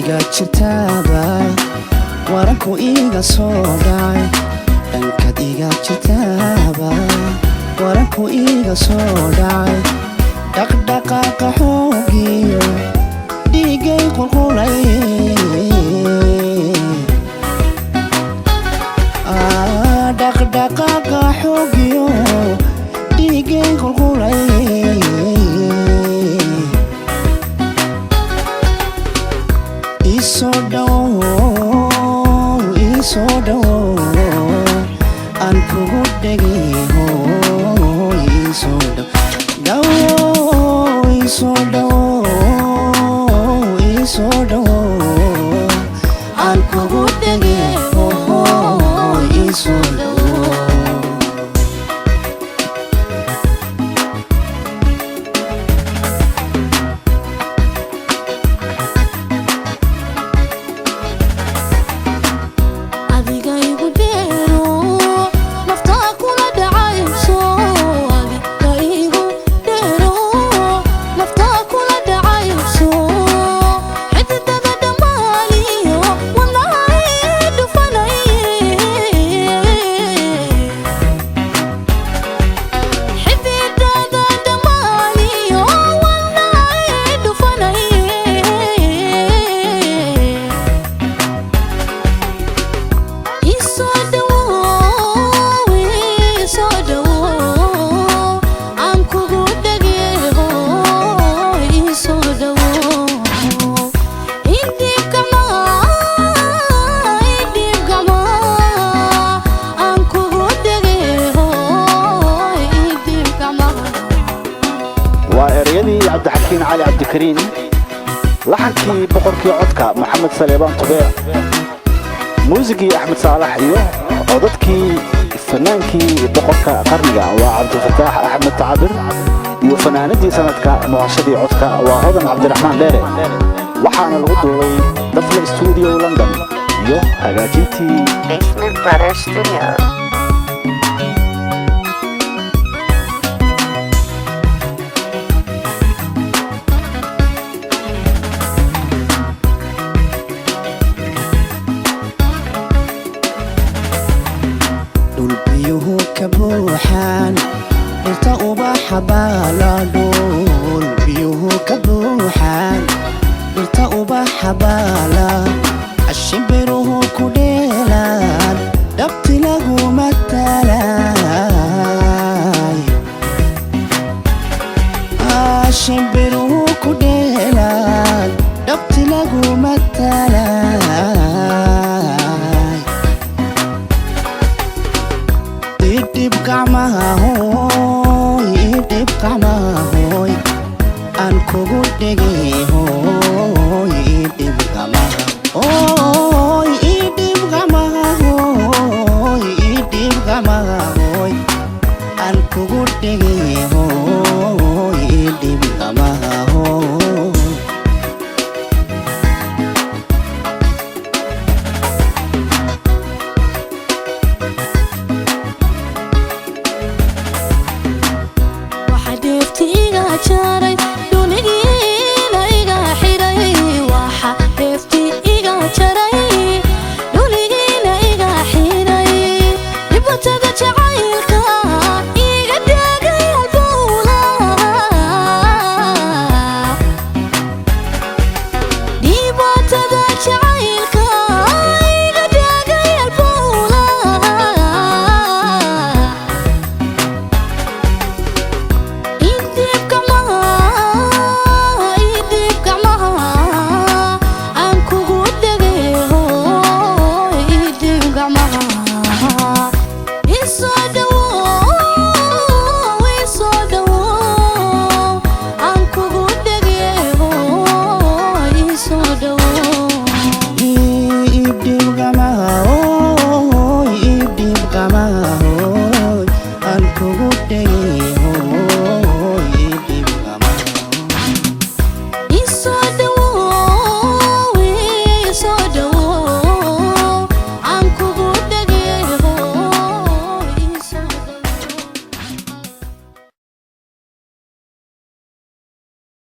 iga jirtaaba waranku iga soo dhacay dhankad iga jirtaaba waranku iga soo dhacay dhaqdhaqaaqa xoogiyo dhiigay qulqulay dhaqdhaqaaqa xoogiyo dhiigay qulqulay aan kugu dhegay aan kugu dhegay وإريدي عبد الحكيم علي عبد الكريم لحنكي بقركي عدكا محمد سليمان طبيع موسيقي أحمد صالح عددكي فنانكي بقركا قرنيا وعبد الفتاح أحمد تعبر وفناندي سندكا معشدي عدكا وهذا عبد الرحمن داري وحان الغدوي طفل استوديو لندن هاجيتي Basement Brother Studio. dhulbiyuhu ka buuxaan dhirta ubaxa baala dhulbiyuhu ka buuxaan dhirta ubaxa baala ashimbiruhu ku dheelaan dhabti lagu matalay ashimbiruhu ku dheelaan dhabti lagu matalay idib gacmaha hooy aan kugu dhegay hooy idib gacmaha